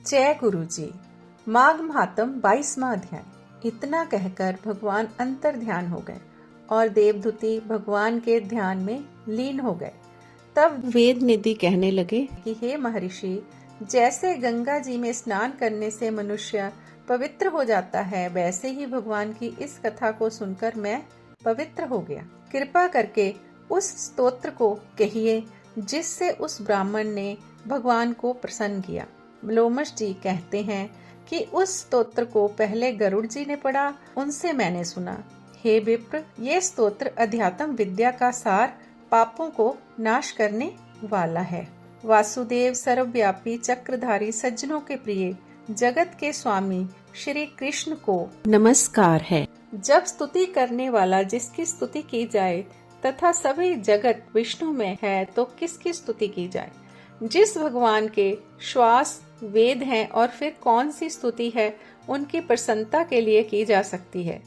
जय गुरु जी। माघ महात्म 22वां अध्याय। इतना कहकर भगवान अंतर ध्यान हो गए और देवदूती भगवान के ध्यान में लीन हो गए। तब वेद निधि कहने लगे कि हे महर्षि, जैसे गंगा जी में स्नान करने से मनुष्य पवित्र हो जाता है, वैसे ही भगवान की इस कथा को सुनकर मैं पवित्र हो गया। कृपा करके उस स्तोत्र को कहिए जिससे उस ब्राह्मण ने भगवान को प्रसन्न किया। लोमश जी कहते हैं कि उस स्तोत्र को पहले गरुड़ जी ने पढ़ा, उनसे मैंने सुना। हे विप्र, ये स्तोत्र अध्यात्म विद्या का सार, पापों को नाश करने वाला है। वासुदेव सर्वव्यापी चक्रधारी सज्जनों के प्रिय जगत के स्वामी श्री कृष्ण को नमस्कार है। जब स्तुति करने वाला जिसकी स्तुति की जाए तथा सभी जगत विष्णु में है तो किसकी स्तुति की जाए। जिस भगवान के श्वास वेद हैं और फिर कौन सी स्तुति है उनकी प्रसन्नता के लिए की जा सकती है।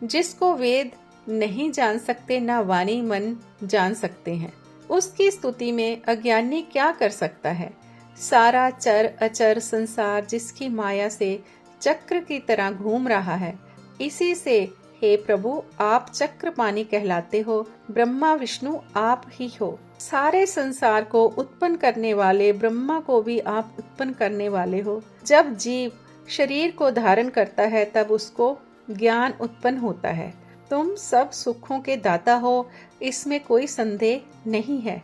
जिसको वेद नहीं जान सकते ना वाणी मन जान सकते हैं, उसकी स्तुति में अज्ञानी क्या कर सकता है। सारा चर अचर संसार जिसकी माया से चक्र की तरह घूम रहा है, इसी से हे प्रभु आप चक्रपाणी कहलाते हो। ब्रह्मा विष्णु आप ही हो। सारे संसार को उत्पन्न करने वाले ब्रह्मा को भी आप उत्पन्न करने वाले हो। जब जीव शरीर को धारण करता है तब उसको ज्ञान उत्पन्न होता है। तुम सब सुखों के दाता हो, इसमें कोई संदेह नहीं है।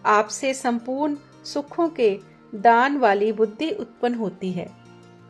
आपसे संपूर्ण सुखों के दान वाली बुद्धि उत्पन्न होती है।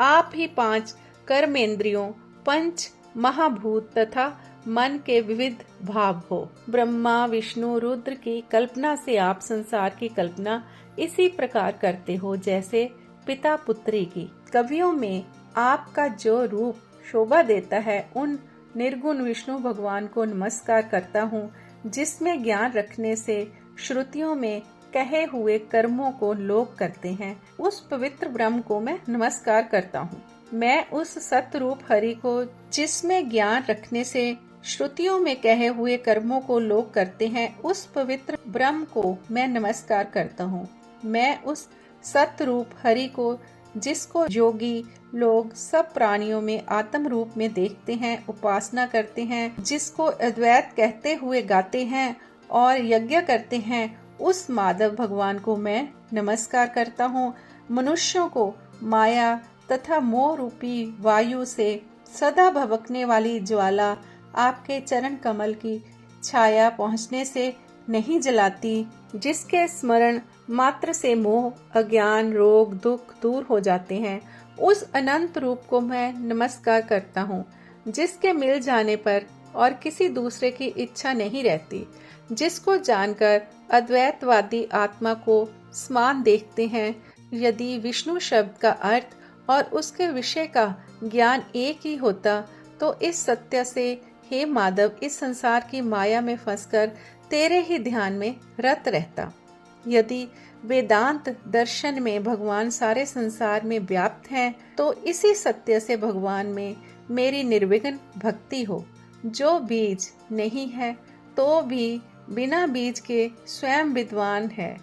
आप ही 5 कर्मेंद्रियों, पंच महाभूत तथा मन के विविध भाव हो। ब्रह्मा विष्णु रुद्र की कल्पना से आप संसार की कल्पना इसी प्रकार करते हो जैसे पिता पुत्री की। कवियों में आपका जो रूप शोभा देता है, उन निर्गुण विष्णु भगवान को नमस्कार करता हूँ, जिसमें ज्ञान रखने से श्रुतियों में कहे हुए कर्मों को लोग करते हैं। उस पवित्र ब्रह्म को मैं नमस्कार करता हूँ। मैं उस सतरूप हरि को, जिसमें ज्ञान रखने से श्रुतियों में कहे हुए कर्मों को लोग करते हैं, उस पवित्र ब्रह्म को मैं नमस्कार करता हूँ। मैं उस सतरूप हरि को, जिसको योगी लोग सब प्राणियों में आत्म रूप में देखते हैं, उपासना करते हैं, जिसको अद्वैत कहते हुए गाते हैं और यज्ञ करते हैं, उस माधव भगवान को मैं नमस्कार करता हूँ। मनुष्यों को माया तथा मोह रूपी वायु से सदा भभकने वाली ज्वाला आपके चरण कमल की छाया पहुँचने से नहीं जलाती, जिसके स्मरण मात्र से मोह अज्ञान रोग दुख दूर हो जाते हैं, उस अनंत रूप को मैं नमस्कार करता हूँ, जिसके मिल जाने पर और किसी दूसरे की इच्छा नहीं रहती, जिसको जानकर अद्वैतवादी आत्मा को समान देखते हैं। यदि विष्णु शब्द का अर्थ और उसके विषय का ज्ञान एक ही होता तो इस सत्य से हे माधव इस संसार की माया में फंसकर तेरे ही ध्यान में रत रहता। यदि वेदांत दर्शन में भगवान सारे संसार में व्याप्त हैं, तो इसी सत्य से भगवान में मेरी निर्विघ्न भक्ति हो। जो बीज नहीं है तो भी बिना बीज के स्वयं विद्वान है,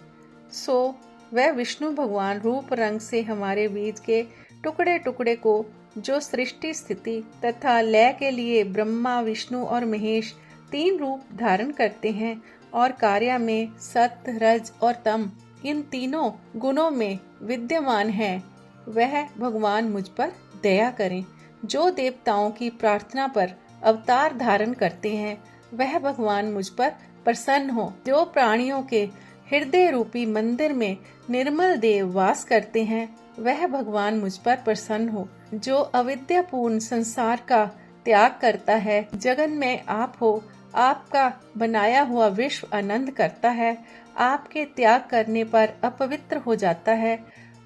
सो वह विष्णु भगवान रूप रंग से हमारे बीज के टुकड़े टुकड़े को, जो सृष्टि स्थिति तथा लय के लिए ब्रह्मा विष्णु और महेश 3 रूप धारण करते हैं और कार्य में सत रज और तम इन तीनों गुणों में विद्यमान है, वह भगवान मुझ पर दया करें। जो देवताओं की प्रार्थना पर अवतार धारण करते हैं, वह भगवान मुझ पर प्रसन्न हो। जो प्राणियों के हृदय रूपी मंदिर में निर्मल देव वास करते हैं, वह भगवान मुझ पर प्रसन्न हो। जो अविद्यापूर्ण संसार का त्याग करता है, जगन में आप हो, आपका बनाया हुआ विश्व आनंद करता है, आपके त्याग करने पर अपवित्र हो जाता है,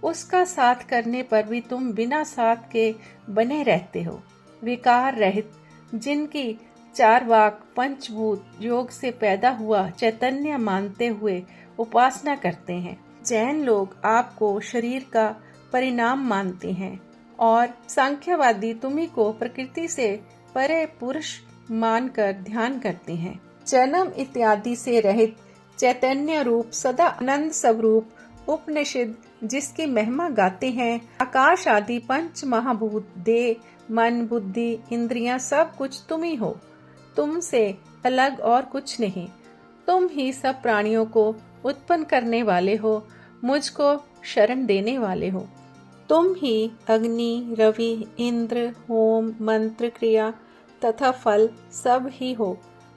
उसका साथ करने पर भी तुम बिना साथ के बने रहते हो। विकार रहित, जिनकी 4 वाक पंचभूत योग से पैदा हुआ चैतन्य मानते हुए उपासना करते हैं। जैन लोग आपको शरीर का परिणाम मानते हैं और सांख्यवादी तुम्ही को प्रकृति से परे पुरुष मानकर ध्यान करते हैं। जन्म इत्यादि से रहित चैतन्य रूप सदा आनंद स्वरूप उपनिषद जिसकी महिमा गाते हैं। आकाश आदि पंच महाभूत, देह, मन, बुद्धि, इंद्रियां सब कुछ तुम ही हो। तुमसे अलग और कुछ नहीं। तुम ही सब प्राणियों को उत्पन्न करने वाले हो, मुझको शरण देने वाले हो। तुम ही अग्नि, रवि, इंद्र, होम, मंत्र, क्रिया तथा फल सब ही हो।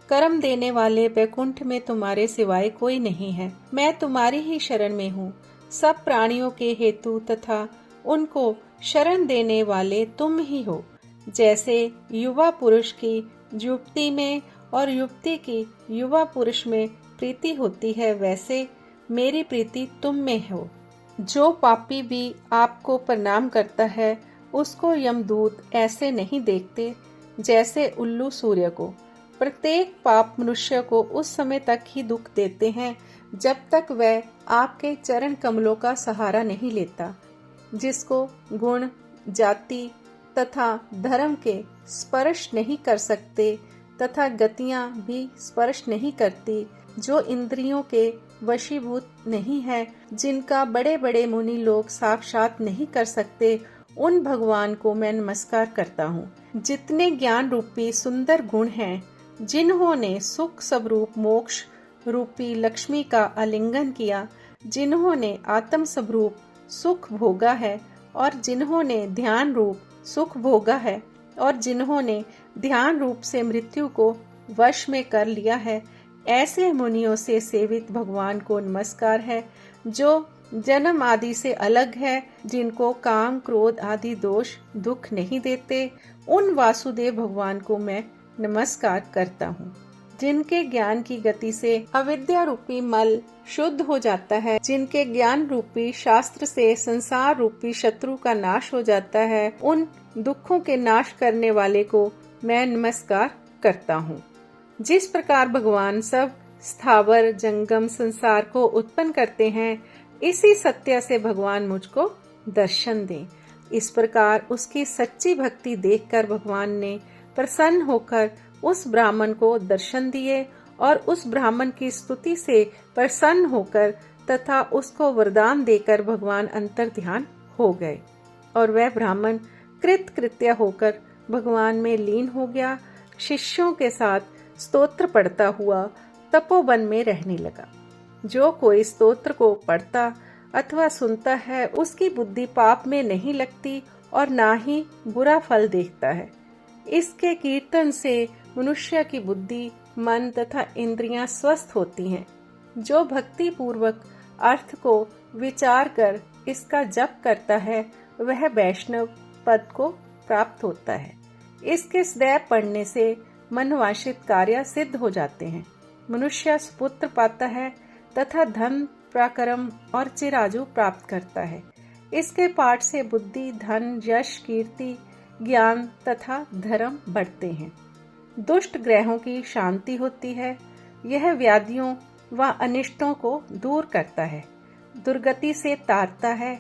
कर्म देने वाले वैकुंठ में तुम्हारे सिवाय कोई नहीं है। मैं तुम्हारी ही शरण में हूँ। सब प्राणियों के हेतु तथा उनको शरण देने वाले तुम ही हो। जैसे युवा पुरुष की युवती में और युवती की युवा पुरुष में प्रीति होती है, वैसे मेरी प्रीति तुम में हो। जो पापी भी आपको प्रणाम करता है, उसको यमदूत ऐसे नहीं देखते जैसे उल्लू सूर्य को। प्रत्येक पाप मनुष्य को उस समय तक ही दुख देते हैं जब तक वह आपके चरण कमलों का सहारा नहीं लेता। जिसको गुण, जाति तथा धर्म के स्पर्श नहीं कर सकते तथा गतियां भी स्पर्श नहीं करती, जो इंद्रियों के वशीभूत नहीं है, जिनका बड़े बड़े मुनि लोग साक्षात नहीं कर सकते, उन भगवान को मैं नमस्कार करता हूँ। जितने ज्ञान रूपी सुंदर गुण हैं, जिन्होंने सुख स्वरूप मोक्ष रूपी लक्ष्मी का आलिंगन किया, जिन्होंने आत्म स्वरूप सुख भोगा है और जिन्होंने ध्यान रूप सुख भोगा है और जिन्होंने ध्यान रूप से मृत्यु को वश में कर लिया है, ऐसे मुनियों से सेवित भगवान को नमस्कार है। जो जन्म आदि से अलग है, जिनको काम, क्रोध आदि दोष दुख नहीं देते, उन वासुदेव भगवान को मैं नमस्कार करता हूँ। जिनके ज्ञान की गति से अविद्या रूपी मल शुद्ध हो जाता है, जिनके ज्ञान रूपी शास्त्र से संसार रूपी शत्रु का नाश हो जाता है, उन दुखों के नाश करने वाले को मैं नमस्कार करता हूँ। जिस प्रकार भगवान सब स्थावर जंगम संसार को उत्पन्न करते हैं, इसी सत्य से भगवान मुझको दर्शन दें। इस प्रकार उसकी सच्ची भक्ति देखकर भगवान ने प्रसन्न होकर उस ब्राह्मण को दर्शन दिए और उस ब्राह्मण की स्तुति से प्रसन्न होकर तथा उसको वरदान देकर भगवान अंतर ध्यान हो गए और वह ब्राह्मण कृतकृत्य होकर भगवान में लीन हो गया। शिष्यों के साथ स्तोत्र पढ़ता हुआ तपोवन में रहने लगा। जो कोई स्तोत्र को पढ़ता अथवा सुनता है, उसकी बुद्धि पाप में नहीं लगती और ना ही बुरा फल देखता है। इसके कीर्तन से मनुष्य की बुद्धि, मन तथा इंद्रियां स्वस्थ होती हैं। जो भक्ति पूर्वक अर्थ को विचार कर इसका जप करता है, वह वैष्णव पद को प्राप्त होता है। इसके सदैव पढ़ने से मनवांछित कार्य सिद्ध हो जाते हैं। मनुष्य सुपुत्र पाता है तथा धन, पराक्रम और चिराजु प्राप्त करता है। इसके पाठ से बुद्धि, धन, यश, कीर्ति, ज्ञान तथा धर्म बढ़ते हैं। दुष्ट ग्रहों की शांति होती है। यह व्याधियों व अनिष्टों को दूर करता है, दुर्गति से तारता है।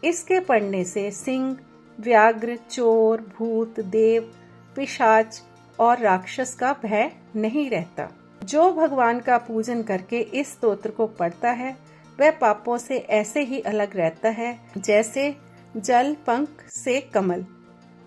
इसके पढ़ने से सिंह, व्याघ्र, चोर, भूत, देव, पिशाच और राक्षस का भय नहीं रहता। जो भगवान का पूजन करके इस स्तोत्र को पढ़ता है, वह पापों से ऐसे ही अलग रहता है जैसे जल पंख से कमल।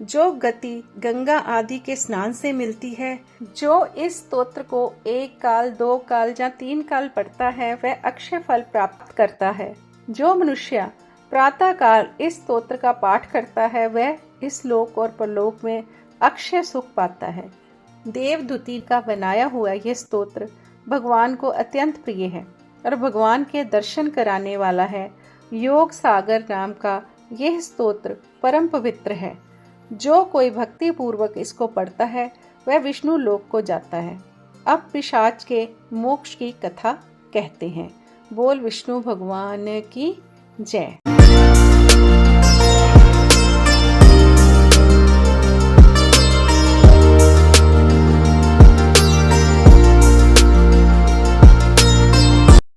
जो गति गंगा आदि के स्नान से मिलती है, जो इस स्तोत्र को 1 काल, 2 काल या 3 काल पढ़ता है, वह अक्षय फल प्राप्त करता है। जो मनुष्य प्रातः काल इस स्तोत्र का पाठ करता है, वह इस लोक और परलोक में अक्षय सुख पाता है। देवदूती का बनाया हुआ यह स्तोत्र भगवान को अत्यंत प्रिय है और भगवान के दर्शन कराने वाला है। योग सागर नाम का यह स्तोत्र परम पवित्र है। जो कोई भक्ति पूर्वक इसको पढ़ता है, वह विष्णु लोक को जाता है। अब पिशाच के मोक्ष की कथा कहते हैं। बोल विष्णु भगवान की जय।